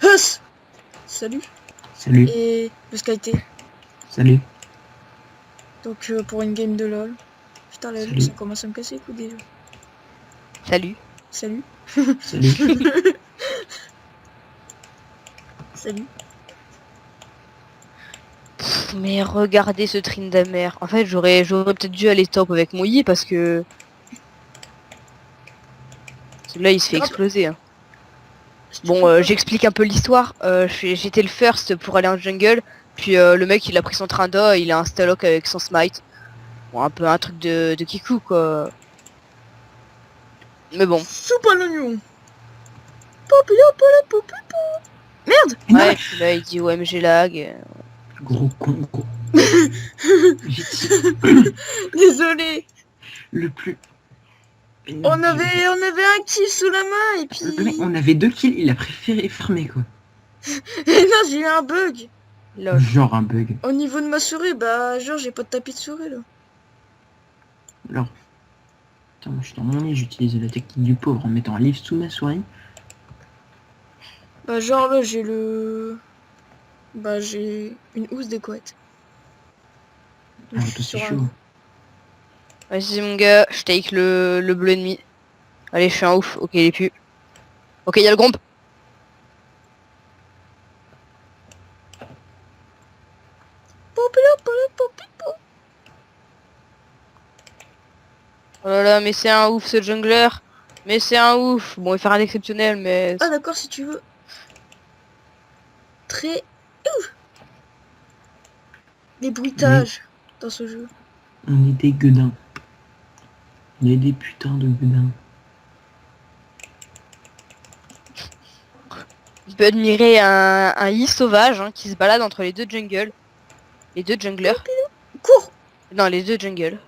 Huss. Salut. Salut. Et le Skyté. Salut. Donc pour une game de LOL. Putain, Salut. ça commence à me casser les couilles déjà. Salut. Salut. Salut. Salut. Mais regardez ce Tryndamere. En fait, j'aurais peut-être dû aller top avec Mouilly parce que... Celui-là, il se fait exploser. Hein. Bon, j'explique un peu l'histoire. J'étais le first pour aller en jungle. Puis le mec, il a pris son Trynda, il a un Stalok avec son smite. Bon, un peu un truc de Kiku, quoi. Mais bon. Soupe à l'oignon. Merde. Ouais, puis là, il dit OMG lag. Gros con, gros. Désolé. Le plus... On avait un kill sous la main et puis... Le mec, on avait 2 kills, il a préféré fermer quoi. Et non, j'ai eu un bug. Lol. Genre un bug. Au niveau de ma souris, bah genre j'ai pas de tapis de souris là. Alors... Attends, moi je suis dans mon lit, j'utilise la technique du pauvre en mettant un livre sous ma souris. Bah genre là j'ai le... Bah j'ai une housse des couettes. Ah, toi c'est chaud. Vas-y mon gars, je take le bleu ennemi. Allez, je suis un ouf. Ok, il est plus. Ok, il y a le gromp. Oh là là, mais c'est un ouf ce jungler. Mais c'est un ouf. Bon, il fait rien d'exceptionnel, mais... Ah d'accord, si tu veux. Très... Des bruitages dans ce jeu. On est des gueudins. On est des putains de gueudins. On peut admirer un I sauvage hein, qui se balade entre les deux jungles. Les deux junglers. Cours. Non, les deux jungles.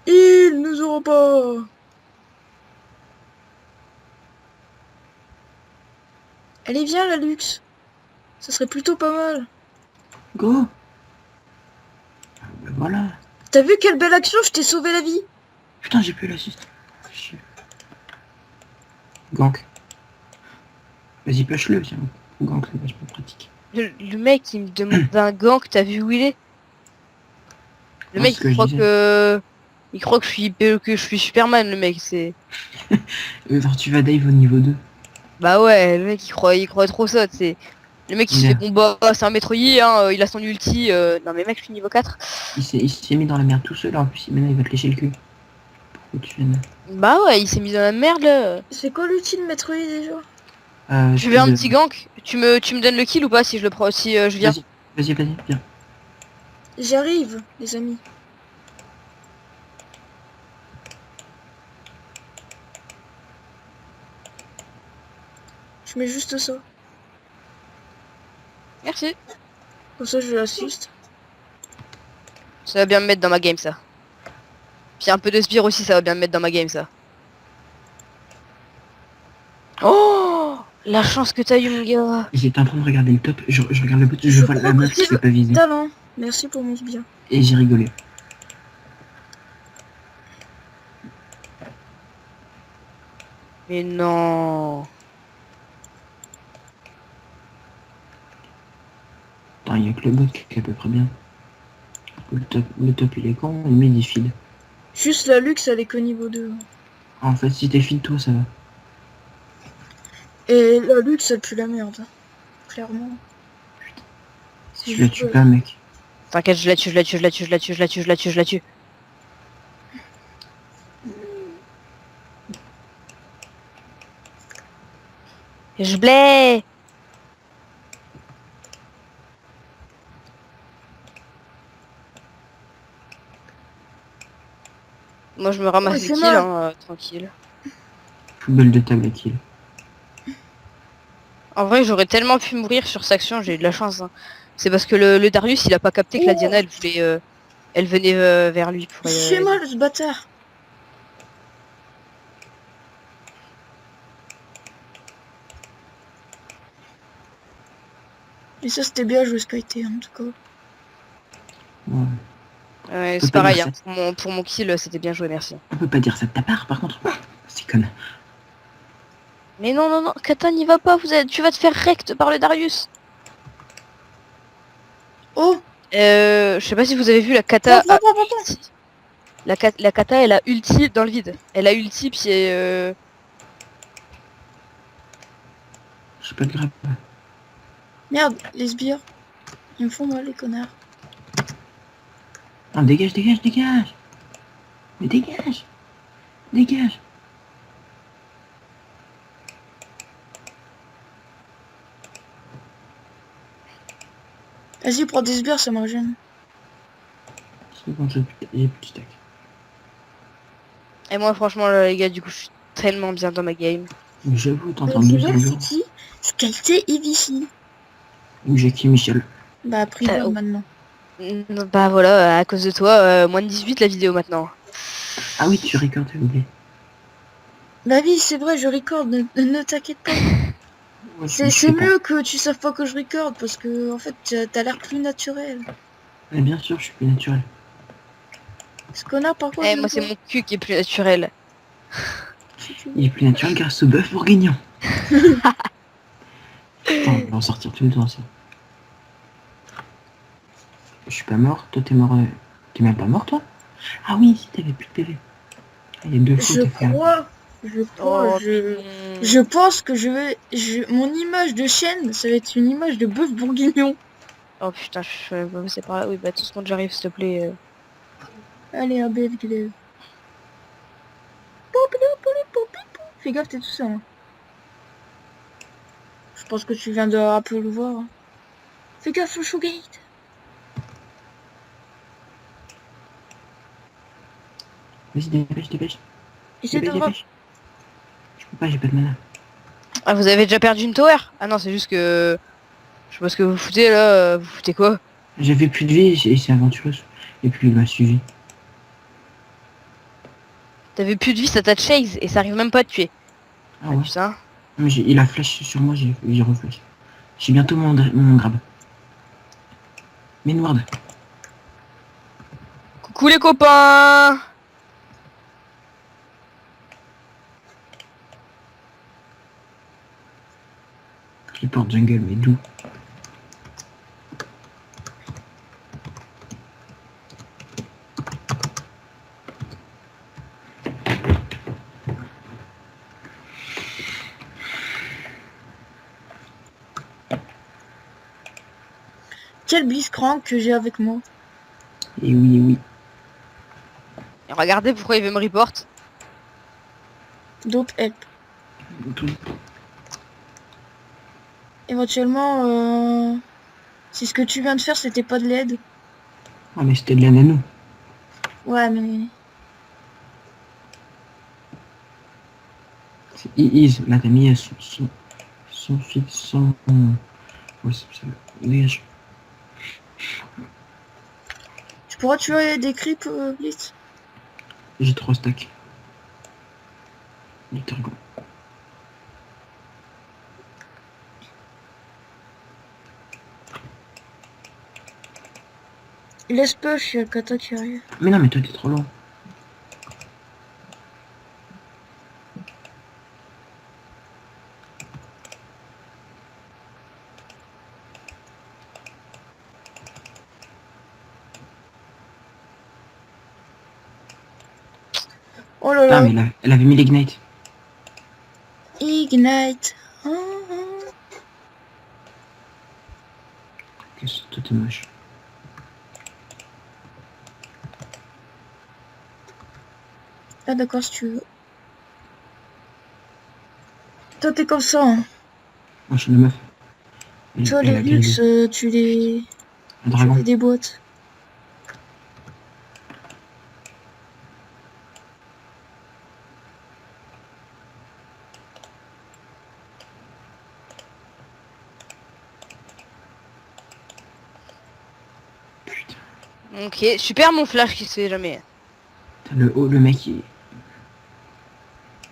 Ils nous auront pas. Allez viens la luxe. Ça serait plutôt pas mal. Go. Ben voilà. T'as vu quelle belle action, je t'ai sauvé la vie. Putain, j'ai plus l'assist. Gank. Vas-y, push-le, tiens. Gank, c'est vachement pratique. Le mec, il me demande un gank, t'as vu où il est? Le mec, il croit que... Il croit que je suis Superman, le mec, c'est... Genre, tu vas dive au niveau 2. Bah ouais, le mec, il croit trop ça, c'est... Le mec, il se fait bon, bah, c'est un métroyer, hein, il a son ulti... Non mais mec, je suis niveau 4. Il s'est mis dans la merde tout seul, en plus, maintenant, il va te lécher le cul. Pourquoi tu viennes? Bah ouais, il s'est mis dans la merde, là. C'est quoi l'ulti de Maître Yi déjà? Je veux un petit gank. Tu me donnes le kill ou pas si je le prends, si je viens? Vas-y, viens. J'arrive, les amis. Je mets juste ça. Merci. Comme ça, je l'assiste. Ça va bien me mettre dans ma game, ça. Puis un peu de spire aussi, ça va bien me mettre dans ma game, ça. Oh, la chance que t'as eu, mon gars. J'étais en train de regarder le top, je regarde le bot, je vois la meuf qui s'est pas visée. Talent. Merci pour mon bien. Et j'ai rigolé. Mais non. Attends, il y a que le bot qui est à peu près bien. Le top il est con, il met des feeds. Juste la luxe, elle est que niveau 2. En fait, si t'es feed, toi, ça va. Et la luxe, elle pue la merde. Clairement. Si tu la tues pas, mec. T'inquiète, je la tue. Je blais. Moi je me ramasse des kills, hein, tranquille. Poubelle de table à kill. En vrai j'aurais tellement pu mourir sur cette action, j'ai eu de la chance. Hein. C'est parce que le Darius il a pas capté que la Diana elle voulait, elle venait vers lui. Pour, c'est mal ce bâtard. Et ça c'était bien joué Skyté en tout cas. Ouais. Ouais, c'est pareil, hein. Pour mon kill c'était bien joué, merci. On peut pas dire ça de ta part par contre. C'est connard. Mais non, non, non, Kata n'y va pas, tu vas te faire rect par le Darius. Oh, Je sais pas si vous avez vu la Kata. Ulti. La Kata, elle a ulti dans le vide. Elle a ulti, puis J'ai pas de grappe. merde, les sbires. Ils me font mal, les connards. Ah, dégage, dégage, dégage. Mais dégage. Dégage. Vas-y, prends des sbires, ça me régène. C'est bon, j'ai plus de stack. Et moi, franchement, là, les gars, du coup, je suis tellement bien dans ma game. Mais j'avoue, t'entends C'est 12 vrai, jours. c'est qui? C'est qualité Evici. Ou Jackie Michel. Bah, prison Oh. maintenant. Bah voilà, à cause de toi, moins de 18 la vidéo maintenant. Ah oui, tu recordes, j'ai oublié. Bah oui, c'est vrai, je record, ne t'inquiète pas. Ouais, C'est mieux que tu saves pas que je record, parce que, en fait, t'as l'air plus naturel. Mais bien sûr, je suis plus naturel. Ce connard, par contre, Eh, je moi, le c'est vois. mon cul qui est plus naturel. Si tu veux. Il est plus naturel grâce au bœuf bourguignon. Putain, on va en sortir tout le temps, ça. Je suis pas mort, toi t'es mort. T'es même pas mort, toi? Ah oui, si t'avais plus de PV. Ah, il y a 2 fois Je où t'as fait un... crois, Oh, je pense que mon image de chaîne, ça va être une image de bœuf bourguignon. oh putain, je vais passer par là. Oui, bah tout ce monde j'arrive, s'il te plaît. Allez, un bête glaive. Fais gaffe, t'es tout seul. Hein. Je pense que tu viens de un peu le voir. Hein. Fais gaffe au showgate. Vas-y, dépêche, dépêche. Essaie de Dépêche, voir. dépêche. Je peux pas, j'ai pas de mana. Ah, vous avez déjà perdu une tower? Ah non, c'est juste que... Je sais pas ce que vous foutez là, vous foutez quoi? J'avais plus de vie et c'est aventureuse. Et puis il m'a suivi. T'avais plus de vie, ça t'a chase et ça arrive même pas à te tuer. Ah Ah, ouais. tu sais, hein. Mais il a flash sur moi, j'ai reflash. J'ai bientôt mon grab. Mainward. Coucou les copains! Report jungle, mais d'où? Quel Blitzcrank que j'ai avec moi. Et oui, oui. Et regardez pourquoi il veut me report. Don't help. Tout- Éventuellement, si ce que tu viens de faire, c'était pas de l'aide. Ah, mais c'était de la nano. Ouais, mais... C'est ease. Là, t'as mis son fixe, son... Ouais, c'est ça. Dégage. Tu pourras tuer des creeps, Blitz? J'ai 3 stacks. Littéralement. Laisse push, il y a le kata qui arrive. Mais non, mais toi, t'es trop loin. Oh là Ah, là. mais elle avait mis l'ignite. Ignite. Ah, ah. Qu'est-ce que toi, t'es moche. Ah d'accord, si tu veux. Toi, t'es comme ça. Hein. Moi, je suis la meuf. Toi, Elle les a luxe, grisé. tu les... Un Tu dragon. fais des boîtes. Putain. Ok, super mon flash qui se fait jamais. T'as le mec, il...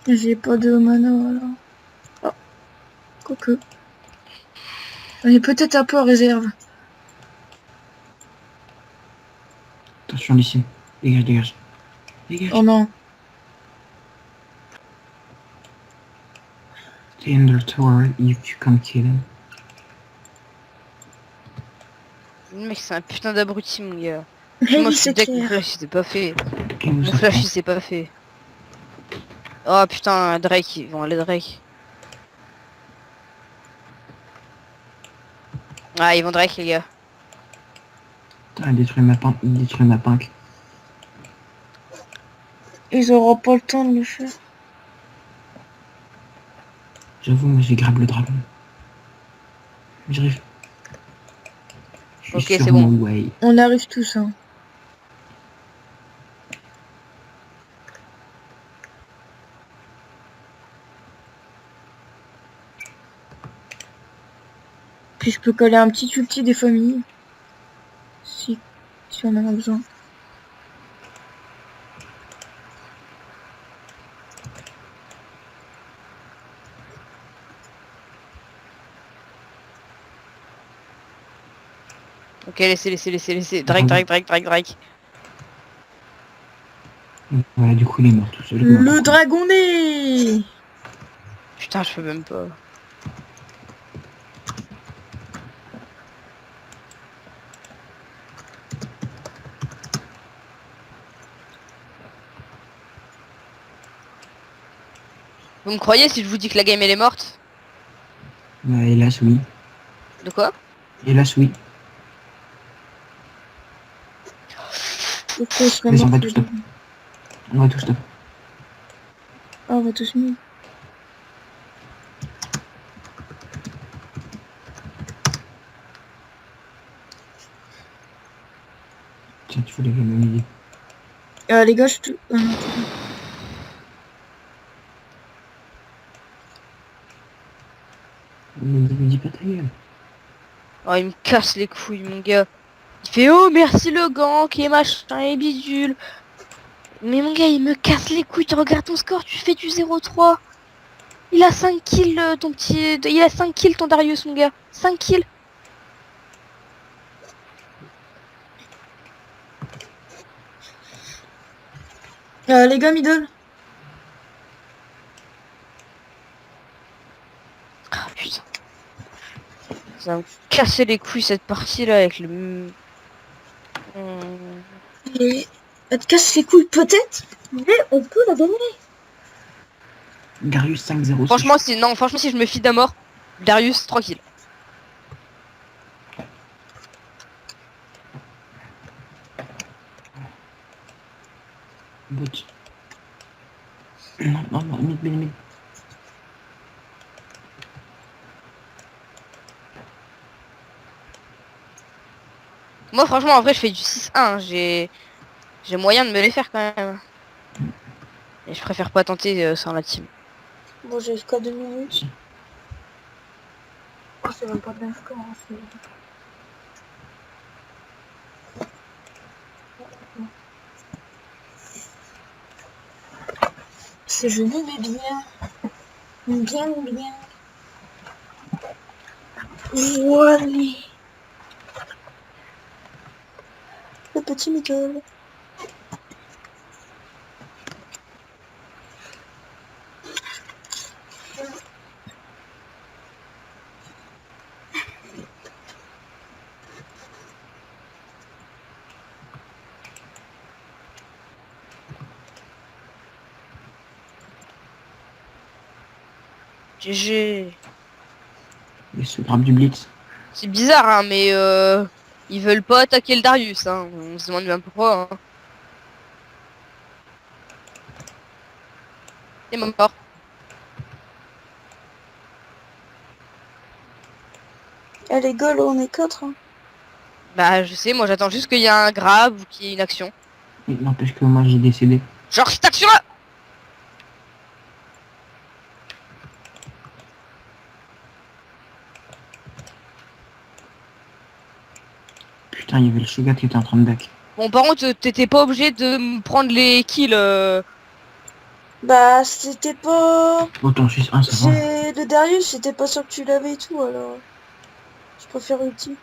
J'ai pas de mana, alors. Oh, quoique. J'en ai peut-être un peu en réserve. Attention, Lysine. Dégage, dégage. Dégage. Oh non. Stay in the tower, you can kill him. Le mec, c'est un putain d'abruti, mon gars. Mais Moi, oui, je suis c'est deck, mon clair. flash, il s'est pas fait. Qui nous Mon a flash, fait il s'est pas fait. Oh putain, Drake, ils vont aller Drake. Ah, ils vont Drake, les gars. Putain, il détruit ma pink. Ils auront pas le temps de le faire. J'avoue, mais j'ai grave le dragon. J'arrive. Je suis Ok, sur c'est mon bon. way. On arrive tous, hein. Puis je peux coller un petit ulti des familles. Si on en a besoin. Ok, laissez. Drake. Voilà, du coup, il est mort tout seul. Le dragonnet. Putain, je peux même pas. Vous me croyez si je vous dis que la game elle est morte? Hélas, oui. De quoi? Hélas, oui. Pourquoi je serais Vas-y, on mort va que tous stop. de- On va tout stop. Ah, on va tous mis. Tiens, tu voulais même idée. Les gars, je te... Ah, non, attends. Me dis pas ta gueule. Oh, il me casse les couilles, mon gars. Il fait oh merci le gank et machin et bidule. Mais mon gars, il me casse les couilles. Tu regardes ton score, tu fais du 0-3. Il a 5 kills, ton petit... Il a 5 kills, ton Darius, mon gars. 5 kills. Les gars, middle. Ah putain. Ça va me casser les couilles cette partie là avec le... Et... Elle te casse les couilles peut-être, mais on peut la gagner. Darius 5-0. Franchement, si... Non, franchement, si je me fie d'un mort, Darius, tranquille. Bot. Non, mid. Moi, franchement, en vrai, je fais du 6-1. J'ai moyen de me les faire quand même. Et je préfère pas tenter sans la team. Bon, j'ai jusqu'à 2 minutes. Si. Oh, c'est même pas bien score. Hein, c'est joli, mais bien. Bien. Voilà. Le petit middle. GG. Il se grappe du blitz. C'est bizarre, hein, mais ils veulent pas attaquer le Darius. Hein. On se demande bien pourquoi. Hein. Et mort. Eh les gars, là, on est 4. Hein. Bah, je sais, moi j'attends juste qu'il y ait un grab ou qu'il y ait une action. Il n'empêche que moi j'ai décédé. Genre cette action-là. Putain, il y avait le Shogat qui était en train de back. Bon, par contre, t'étais pas obligé de me prendre les kills. Bah, c'était pas... Autant 6-1, ça va. C'est de Darius, j'étais pas sûr que tu l'avais et tout, alors... Je préfère ulti.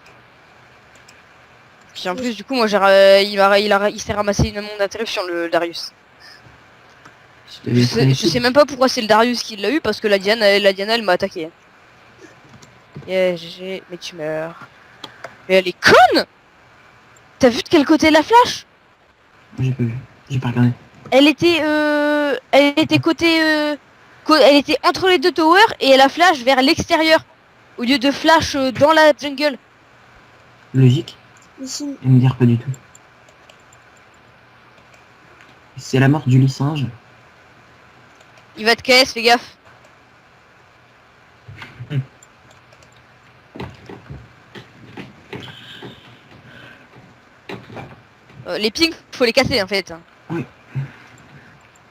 Puis en plus, du coup, moi, il s'est ramassé une onde d'interruption, le Darius. Tu devais être Je sais même pas pourquoi c'est le Darius qui l'a eu parce que la Diana elle m'a attaqué. Yeah, GG, mais tu meurs. Mais elle est conne. T'as vu de quel côté la flash? J'ai pas vu. J'ai pas regardé. Elle était côté, elle était entre les deux towers et elle a flash vers l'extérieur au lieu de flash dans la jungle. Logique. Ici. Et me dire pas du tout. C'est la mort du lysinge. Il va te KS, fais gaffe. Les pings, faut les casser en fait.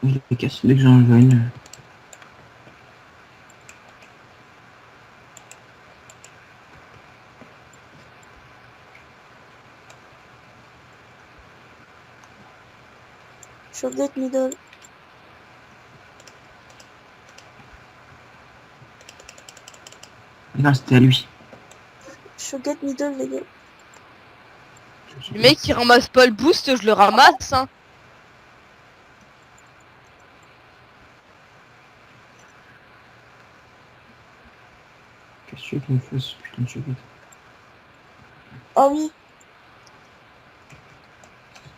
Je les casse dès que j'en vois une. Shotgun middle. Non, c'était à lui. Shotgun middle, les gars. Le mec qui ramasse pas le boost, je le ramasse. Hein. Qu'est-ce que tu veux qu'il me fasse, putain de chocolat. Ah oui.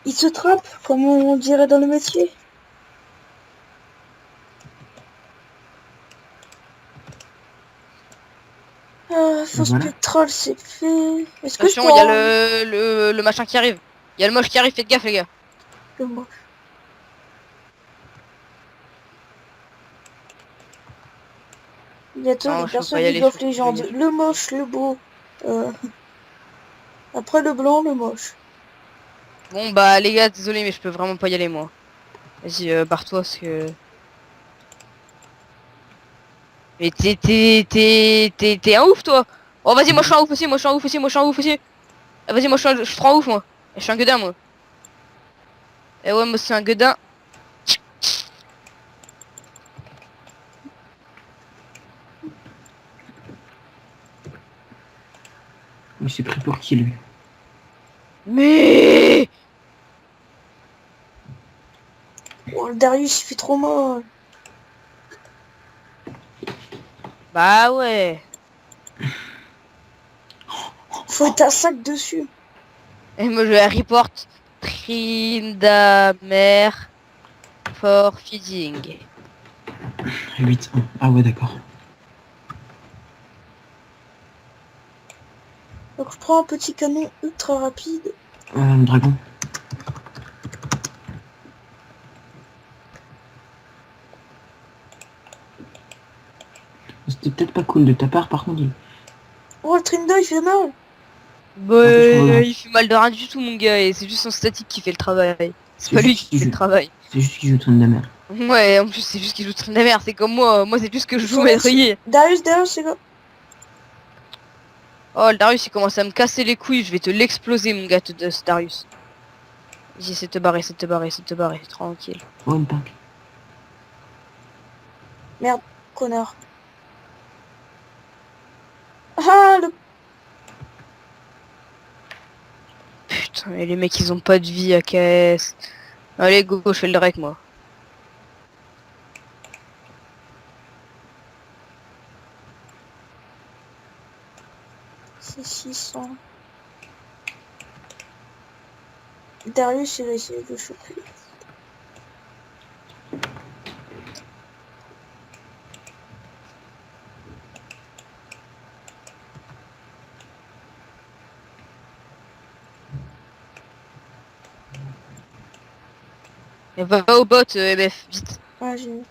Il se trappe, comme on dirait dans le métier. Fausse Voilà. pétrole, c'est fait. Est-ce que je Attention, peux il y a le machin qui arrive. Il y a le moche qui arrive, faites gaffe les gars. le moche. Bientôt, Non, les je peux personnes pas y du aller, Golf je peux pas y Légende. aller. Le moche, le beau. euh, Après le blanc, le moche. Bon bah les gars, désolé mais je peux vraiment pas y aller moi. Vas-y, barre-toi parce que... Mais t'es un ouf toi. Oh vas-y, moi je suis un ouf aussi, moi je suis un ouf aussi, moi je suis un ouf aussi. Ah, vas-y, moi je suis trop un ouf moi. Je suis un gueudin moi. Eh ouais, moi c'est un gueudin. Il s'est pris pour qui, lui? Mais... Oh, le Darius, il fait trop mal. Bah ouais. Faut être un sac dessus. Et moi je vais report Trindamer for feeding. 8-1. Ah ouais, d'accord. Donc je prends un petit canon ultra rapide. Dragon. C'était peut-être pas cool de ta part, par contre. Oh, le Trinda, il fait mal. Bah, Attention, il fait mal de rien du tout mon gars et c'est juste son statique qui fait le travail. C'est C'est pas lui juste qui qu'il fait le joue. travail. C'est juste qu'il joue train de mer. Ouais, en plus c'est juste qu'il joue très de la merde, c'est comme moi c'est juste que je Ils joue sont maîtrier. Darius, derrière, c'est quoi? Oh le Darius il commence à me casser les couilles, je vais te l'exploser mon gars de ce Darius. J'essaie de te barrer, c'est de te barrer, c'est de te barrer, tranquille. Oh, une punk. Merde, connard. Ah, le... Putain, mais les mecs ils ont pas de vie à caisse. Allez go, je fais le direct moi. C'est 600. Darius, il a essayé de choper. Et va au bot MF, vite. Ah, j'ai...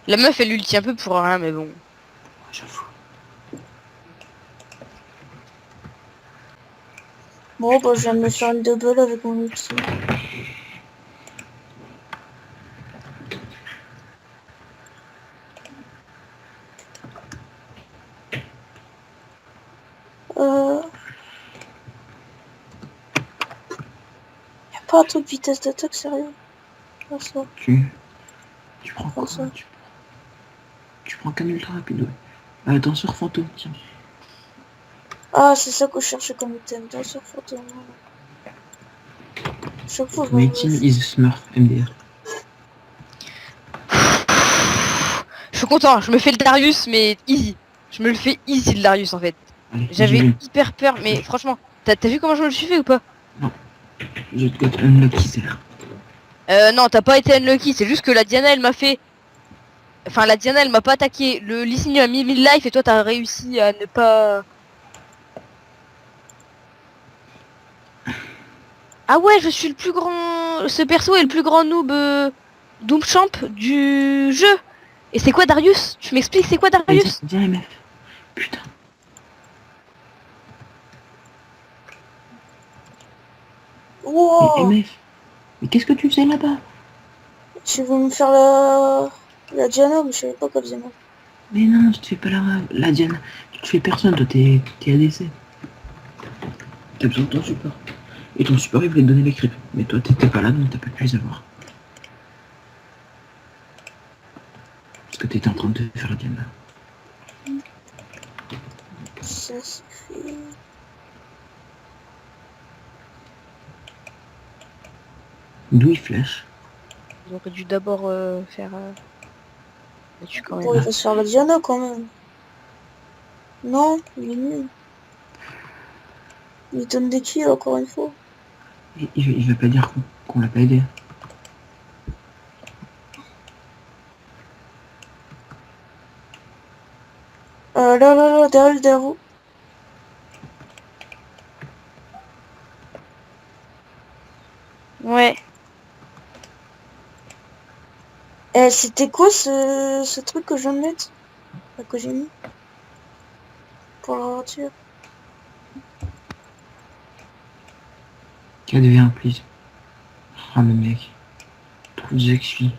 La meuf elle ulti un peu pour rien mais bon. J'avoue. Bon, bah, je viens de me faire une double avec mon ulti. Euh... Y a pas un truc de vitesse d'attaque, sérieux? Ah, ça, Tu prends comme quoi? ça. Tu prends qu'un ultra rapide, ouais. Danseur fantôme, tiens. Ah, c'est ça que je cherchais comme item. Danseur fantôme. Chaque fois, je My me team méfie. is Smurf MDR. Je suis content, je me fais le Darius, mais easy. Je me le fais easy le Darius en fait. Allez, J'avais dis-le. hyper peur, mais franchement, t'as vu comment je me le suis fait ou pas? Je got unlucky, Serre. Non, t'as pas été unlucky, c'est juste que la Diana elle m'a fait. Enfin, la Diana elle m'a pas attaqué. Le Lee Sin a mis 1000 life et toi t'as réussi à ne pas. Ah ouais, je suis le plus grand. Ce perso est le plus grand noob Doomchamp du jeu. Et c'est quoi Darius? Tu m'expliques c'est quoi Darius? Viens, MF. Putain. Mais Wow! MF. Mais qu'est-ce que tu faisais là-bas? Tu veux me faire la Diana, mais je savais pas qu'elle faisait mal. Mais non, tu te fais pas la Diana. Tu te fais personne, toi, t'es ADC. T'as besoin de ton support. Et ton support, il voulait te donner les creeps. Mais toi, t'étais pas là, donc t'as pas pu les avoir. Parce que t'étais en train de te faire la Diana. Ça, c'est fait. D'où il flash. Ils auraient dû d'abord faire. Mais tu quand même. Bon, il va se faire la Diana quand même. Non, il est nul. Il donne des kills encore une fois. Il va pas dire qu'on l'a pas aidé. Là, derrière vous. Ouais. Eh, c'était quoi ce truc que je viens de mettre? Enfin, que j'ai mis pour l'aventure? KDV1, please. Ah, mais mec. Trop de excuses.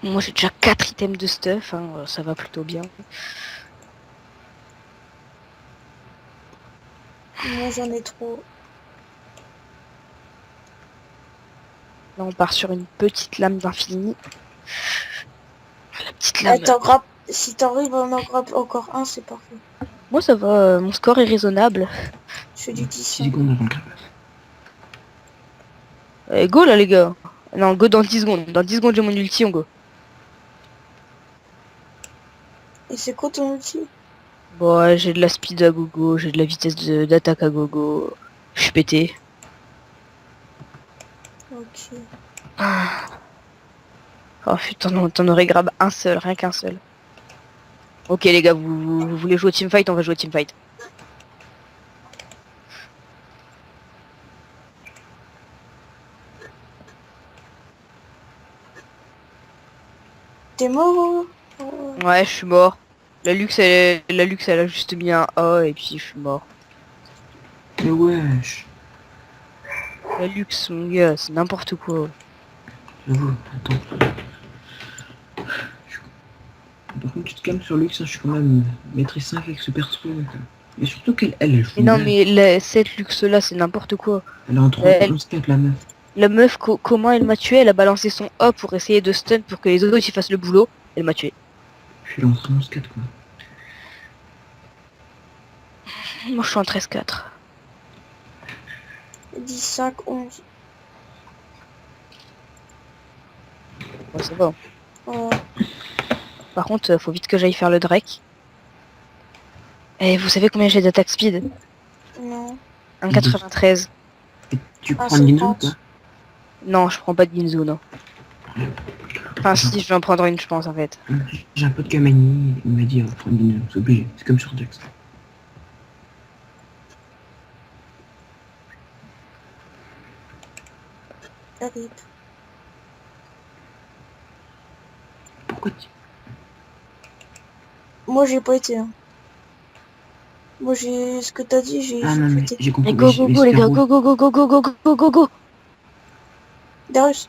Moi j'ai déjà 4 items de stuff, hein, ça va plutôt bien. Moi, j'en ai trop. Là on part sur une petite lame d'infini. La petite lame. Eh, t'en grappes. Si t'arrives à en grappe encore un, c'est parfait. Moi ça va, mon score est raisonnable. Je fais du 10. 6 secondes avant le crap. Go là les gars. Non, go dans 10 secondes. Dans 10 secondes j'ai mon ulti, on go. Et c'est quoi ton outil? Bon, ouais, j'ai de la speed à gogo, j'ai de la vitesse d'attaque à gogo. Je suis pété. Ok. Oh putain, t'en aurais grab un seul, rien qu'un seul. Ok les gars, vous voulez jouer au teamfight, on va jouer au teamfight. T'es mort? Ouais, je suis mort. La Lux elle a juste mis un A et puis je suis mort. Mais wesh. La Lux, mon gars, c'est n'importe quoi. J'avoue, attends. Par contre, tu te calmes sur Lux, hein, je suis quand même maîtrise 5 avec ce perso. Et surtout qu'elle, elle joue Mais non, mal. mais cette Lux là, c'est n'importe quoi. Elle est en 3, Elle- 11-4, la meuf. La meuf, comment elle m'a tué? Elle a balancé son A pour essayer de stun pour que les autres ils fassent le boulot. Elle m'a tué. Je suis en 11-4, quoi. Moi je suis en 13-4. 10, 5, 11. Ouais, ça va. Ouais. Par contre, faut vite que j'aille faire le Drake. Et vous savez combien j'ai d'attaque speed? Non. 1,93. Et tu Ah, prends une Ginzo ou 50. pas? Non, je prends pas de Ginzo, non. Enfin, si, je vais en prendre une, je pense, en fait. J'ai un pote Kamani, il m'a dit prends une Ginzo, c'est obligé. C'est comme sur Jax. Rip. Pourquoi tu... Moi, j'ai pas été. Hein. Moi, j'ai ce que t'as dit, j'ai Ah non, mais été. j'ai compris. Mais go go Les go les super gars, rouges. go go go go go go go go go go. Darius.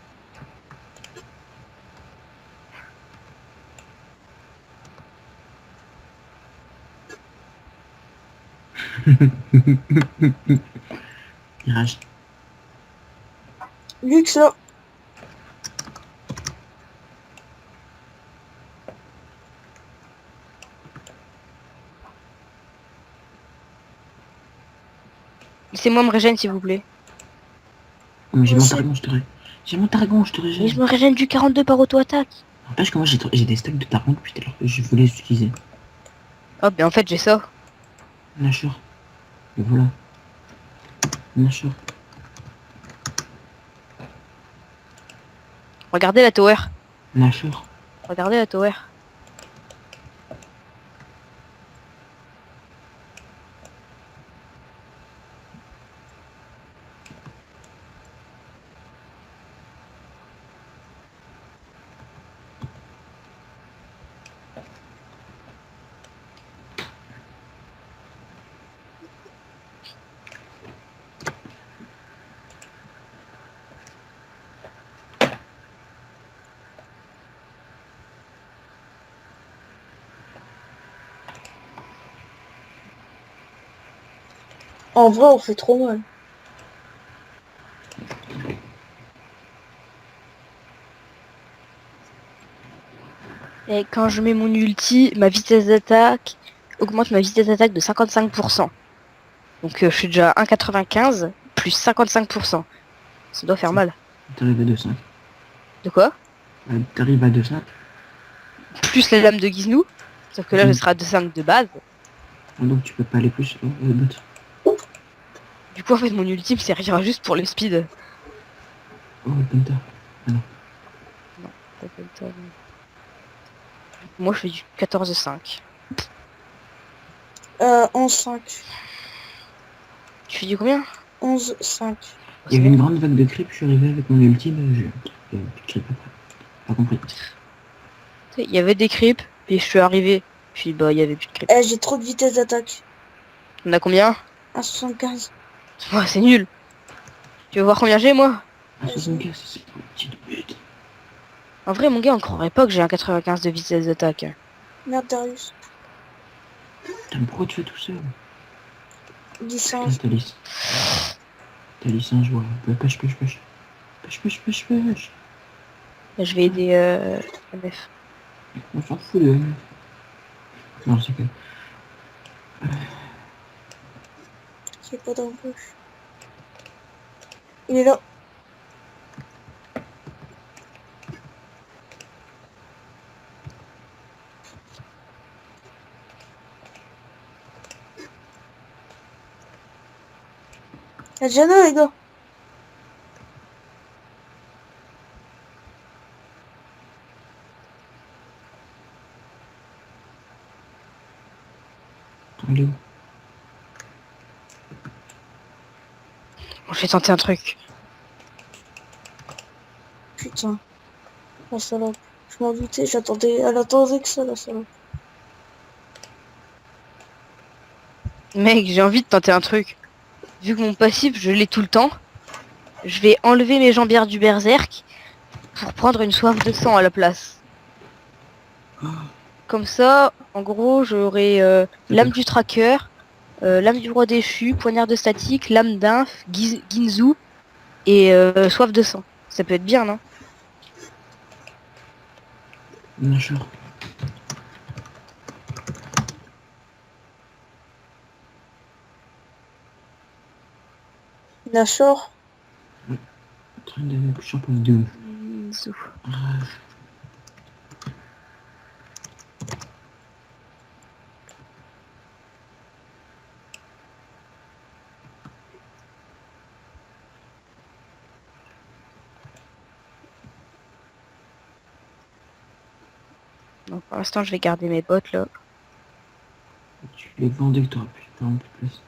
Mirage. Lux, là. Laissez-moi me régène s'il vous plaît. Oh, mais j'ai Moi mon aussi. Targon, je te régène. J'ai mon Targon, je te Mais je régène. me régène du 42 par auto-attaque. N'empêche que moi j'ai des stacks de Targon depuis tout à l'heure que je voulais les utiliser. Oh mais en fait j'ai ça. Bien sûr. Et voilà. Bien sûr. Regardez la tower. Bien sûr. Regardez la tower. En vrai, on fait trop mal. Et quand je mets mon ulti, ma vitesse d'attaque augmente ma vitesse d'attaque de 55%. Donc je suis déjà à 1,95 plus 55%. Ça doit faire mal. T'arrives à 2,5. De quoi? T'arrives à 2,5. Plus la lame de Giznou. Sauf que là je serai à 2,5 de base. Donc tu peux pas aller plus au bot. Du coup en fait mon ultime servira juste pour le speed. Oh, le Penta. Ah non. Non, t'appelles ça, non. Moi je fais du 14,5. 11-5. Tu fais du combien? 11-5. Il y avait une grande vague de creep, je suis arrivé avec mon ultime, j'ai plus de creep après. Pas compris. Il y avait des creeps, puis je suis arrivé. Puis bah il y avait plus de creeps. Eh, j'ai trop de vitesse d'attaque. On a combien? 1,75. Ouais, c'est nul. Tu veux voir combien j'ai moi? À 75, c'est une petite bête. En vrai mon gars on croirait pas que j'ai un 95 de vitesse d'attaque. Merde, Darius. Putain, mais pourquoi tu fais tout seul? Putain, Licence. ta liste. Ta licence, je vois. Pêche, pêche, pêche. Pêche, pêche, pêche, pêche. Là, je vais aider MF. On s'en fout de... Non, c'est que... J'ai pas d'embauche. Il est là. Il y a Jana, les gars. Attends, il est où? Bon, je vais tenter un truc. Putain. La salope. Je m'en doutais, j'attendais. Elle attendait que ça, la salope. Mec, j'ai envie de tenter un truc. Vu que mon passif, je l'ai tout le temps, je vais enlever mes jambières du berserk pour prendre une soif de sang à la place. Comme ça, en gros, j'aurai lame du tracker, lame du roi déchu, poignard de statique, lame d'inf, Ginzu et soif de sang. Ça peut être bien, non? Bien sûr. Nashor. En train de champion de ouf. Ginzu. Donc pour l'instant, je vais garder mes bottes là. Tu les vendais que t'auras plus de place.